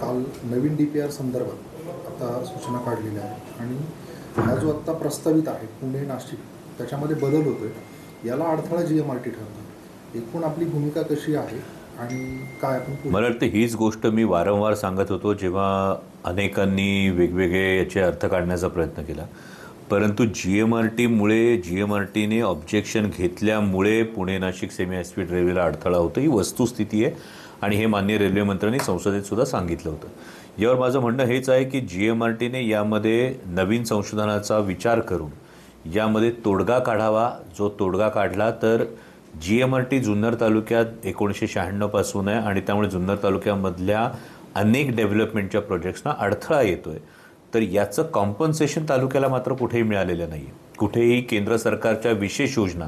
काल नवीन DPR संदर्भात आता सूचना काढलेल्या आहेत आणि हा जो आत्ता प्रस्तावित आहे पुणे नाशिक त्याच्यामध्ये बदल होतोय, याला अडथळा GMRT ठरतो. एकूण आपली भूमिका कशी आहे आणि काय आपण मला वाटतं हीच गोष्ट मी वारंवार सांगत होतो जेव्हा अनेकांनी वेगवेगळे याचे अर्थ काढण्याचा प्रयत्न केला, परंतु GMRTने ऑब्जेक्शन घेतल्यामुळे Pune Nashik semi high speed रेल्वेला अडथळा होतो, ही वस्तुस्थिती आहे आणि हे माननीय रेल्वे मंत्र्यांनी संसदेत सुद्धा सांगितलं होतं. यावर माझं म्हणणं हेच आहे की GMRTने यामध्ये नवीन संशोधनाचा विचार करून यामध्ये तोडगा काढावा. जो तोडगा काढला तर GMRT जुन्नर तालुक्यात 1996 पासून आहे आणि त्यामुळे जुन्नर तालुक्यामधल्या अनेक डेव्हलपमेंटच्या प्रोजेक्ट्सना अडथळा येतोय. तर याचं कॉम्पन्सेशन तालुक्याला मात्र कुठेही मिळालेलं नाही आहे. कुठेही केंद्र सरकारच्या विशेष योजना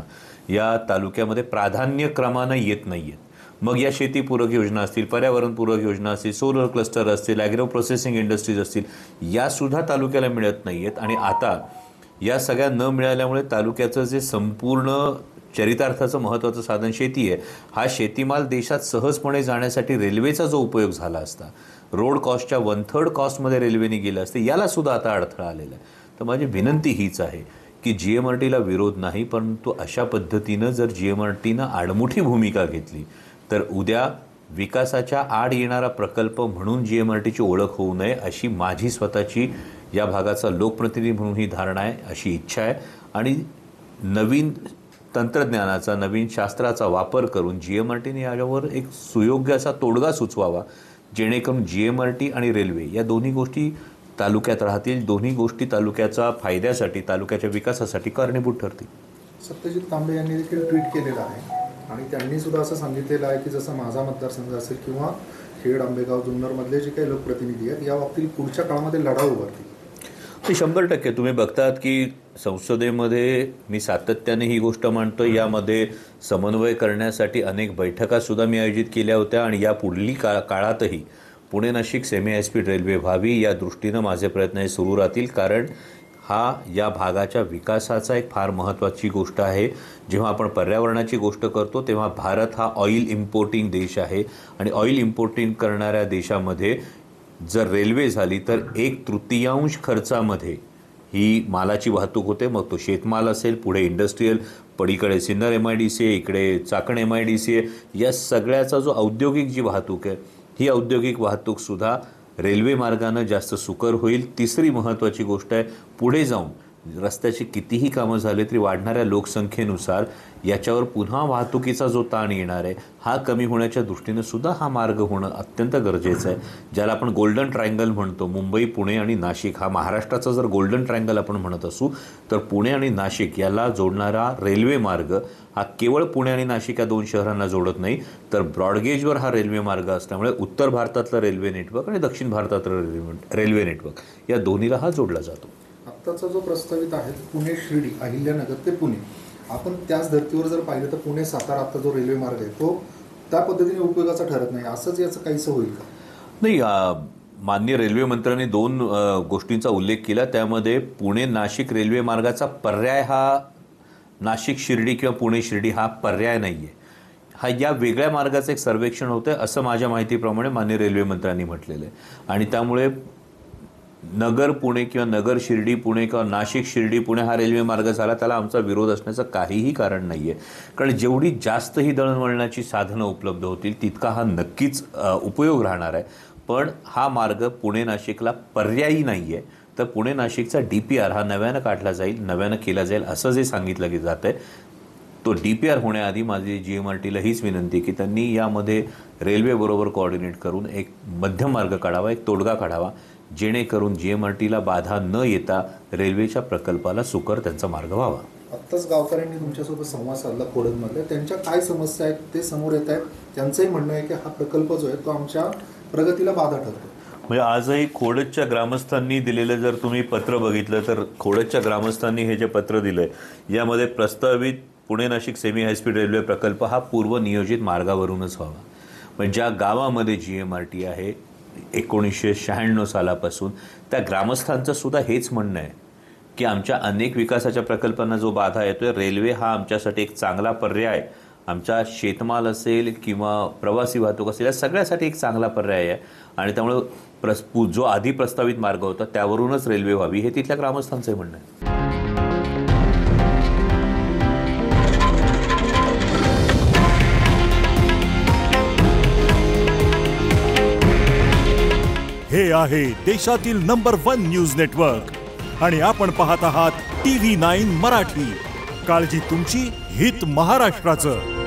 या तालुक्यामध्ये प्राधान्यक्रमानं येत नाही आहेत. मग या शेतीपूरक योजना असतील, पर्यावरणपूरक योजना असतील, सोलर क्लस्टर असतील, ॲग्रो प्रोसेसिंग इंडस्ट्रीज असतील, यासुद्धा तालुक्याला मिळत नाही आहेत. आणि आता या सगळ्या न मिळाल्यामुळे तालुक्याचं जे संपूर्ण चरितार्थाचं महत्त्वाचं साधन शेती आहे, हा शेतीमाल देशात सहजपणे जाण्यासाठी रेल्वेचा जो उपयोग झाला असता, रोड कॉस्टच्या 1/3 कॉस्टमध्ये रेल्वेने गेलं असते, याला सुद्धा आता अडथळा आलेला आहे. तर माझी विनंती हीच आहे की GMRTला विरोध नाही, परंतु अशा पद्धतीनं जर GMRTनं आडमुठी भूमिका घेतली तर उद्या विकासाच्या आड येणारा प्रकल्प म्हणून GMRTची ओळख होऊ नये अशी माझी स्वतःची या भागाचा लोकप्रतिनिधी म्हणून ही धारणा आहे, अशी इच्छा आहे. आणि नवीन तंत्रज्ञानाचा, नवीन शास्त्राचा वापर करून GMRTने याच्यावर एक सुयोग्य असा तोडगा सुचवावा, जेणेकरून GMRT आणि रेल्वे या दोन्ही गोष्टी तालुक्यात राहतील, दोन्ही गोष्टी तालुक्याचा फायद्यासाठी, तालुक्याच्या विकासासाठी कारणीभूत ठरतील. सत्यजित तांबे यांनी देखील ट्विट केलेलं आहे आणि त्यांनी सुद्धा असं सांगितलेलं आहे की जसं माझा मतदारसंघ असेल किंवा खेड, आंबेगाव, जुन्नरमधले जे काही लोकप्रतिनिधी आहेत या बाबतीत पुढच्या काळामध्ये लढा उभारतील. ते 100% तुम्ही बघतात की संसदेमध्ये मी सातत्याने ही गोष्ट मांडतो. यामध्ये समन्वय करण्यासाठी अनेक बैठकासुद्धा मी आयोजित केल्या होत्या आणि या पुढली काळातही Pune Nashik semi high speed railway व्हावी या दृष्टीनं माझे प्रयत्न हे सुरू राहतील. कारण हा या भागाच्या विकासाचा एक फार महत्त्वाची गोष्ट आहे. जेव्हा आपण पर्यावरणाची गोष्ट करतो तेव्हा भारत हा ऑइल इम्पोर्टिंग देश आहे आणि ऑइल इम्पोर्टिंग करणाऱ्या देशामध्ये जर रेल्वे झाली तर 1/3 खर्चामध्ये ही मालाची वाहतूक होते. मग तो शेतमाल असेल, पुढे इंडस्ट्रीयल, पलीकडे सिन्नर MIDC आहे, इकडे चाकण MIDC आहे. या सगळ्याचा जो औद्योगिक जी वाहतूक आहे, ही औद्योगिक वाहतूकसुद्धा रेल्वे मार्गानं जास्त सुकर होईल. तिसरी महत्त्वाची गोष्ट आहे, पुढे जाऊन रस्त्याची कितीही कामं झाले तरी वाढणाऱ्या लोकसंख्येनुसार याच्यावर पुन्हा वाहतुकीचा जो ताण येणार आहे हा कमी होण्याच्या दृष्टीनं सुद्धा हा मार्ग होणं अत्यंत गरजेचं आहे. ज्याला आपण गोल्डन ट्रायंगल म्हणतो, मुंबई, पुणे आणि नाशिक, हा महाराष्ट्राचा जर गोल्डन ट्रायंगल आपण म्हणत असू तर पुणे आणि नाशिक याला जोडणारा रेल्वे मार्ग हा केवळ पुणे आणि नाशिक या 2 शहरांना जोडत नाही, तर ब्रॉडगेजवर हा रेल्वे मार्ग असल्यामुळे उत्तर भारतातलं रेल्वे नेटवर्क आणि दक्षिण भारतातलं रेल्वे नेटवर्क या दोन्हीला हा जोडला जातो. आत्ताचा जो प्रस्तावित आहे पुणे शिर्डी, अहिल्यानगर ते पुणे, आपण त्याच धर्तीवर जर पाहिलं तर पुणे सातारा आता जो रेल्वे मार्ग आहे तो त्या पद्धतीने उपयोगाचा ठरत नाही, असंच याचं काहीसं होईल का? नाही, माननीय रेल्वे मंत्र्यांनी 2 गोष्टींचा उल्लेख केला. त्यामध्ये पुणे नाशिक रेल्वे मार्गाचा पर्याय हा नाशिक शिर्डी किंवा पुणे शिर्डी हा पर्याय नाही आहे. हा या वेगळ्या मार्गाचं एक सर्वेक्षण होतं असं माझ्या माहितीप्रमाणे माननीय रेल्वे मंत्र्यांनी म्हटलेलं आहे. आणि त्यामुळे नगर पुणे किंवा नगर शिर्डी पुणे किंवा नाशिक शिर्डी पुणे हा रेल्वे मार्ग झाला, त्याला आमचा विरोध असण्याचं काहीही कारण नाही आहे. कारण जेवढी जास्त ही दळणवळणाची साधनं उपलब्ध होतील तितका हा नक्कीच उपयोग राहणार आहे. पण हा मार्ग पुणे नाशिकला पर्यायी नाही आहे. तर पुणे नाशिकचा DPR हा नव्यानं काढला जाईल, नव्यानं केला जाईल असं जे सांगितलं जात आहे, तो DPR होण्याआधी माझी GMRTला हीच विनंती की त्यांनी यामध्ये रेल्वेबरोबर कोऑर्डिनेट करून एक मध्यम मार्ग काढावा, एक तोडगा काढावा, जेणेकरून GMRTला बाधा न येता रेल्वेच्या प्रकल्पाला सुकर त्यांचा मार्ग व्हावा. आत्ताच गावकऱ्यांनी तुमच्यासोबत संवाद साधला खोडदमधल्या, त्यांच्या काय समस्या आहेत ते समोर येत आहेत. त्यांचंही म्हणणं आहे की हा प्रकल्प जो आहे तो आमच्या प्रगतीला बाधा ठरतो. म्हणजे आजही खोडदच्या ग्रामस्थांनी दिलेलं जर तुम्ही पत्र बघितलं तर खोडदच्या ग्रामस्थांनी हे जे पत्र दिलं आहे यामध्ये प्रस्तावित Pune Nashik semi high speed railway प्रकल्प हा पूर्वनियोजित मार्गावरूनच व्हावा. म्हणजे ज्या गावामध्ये GMRT आहे 1996 सालापासून, त्या ग्रामस्थांचं सुद्धा हेच म्हणणं आहे की आमच्या अनेक विकासाच्या प्रकल्पांना जो बाधा येतोय, रेल्वे हा आमच्यासाठी एक चांगला पर्याय आमचा शेतमाल असेल किंवा प्रवासी वाहतूक असेल या सगळ्यासाठी एक चांगला पर्याय आहे आणि त्यामुळे जो आधी प्रस्तावित मार्ग होता त्यावरूनच रेल्वे व्हावी हे तिथल्या ग्रामस्थांचंही म्हणणं आहे. हे आहे देशातील नंबर 1 न्यूज नेटवर्क आणि आपण पाहत आहात TV9 मराठी. काळजी तुमची, हित महाराष्ट्राचं.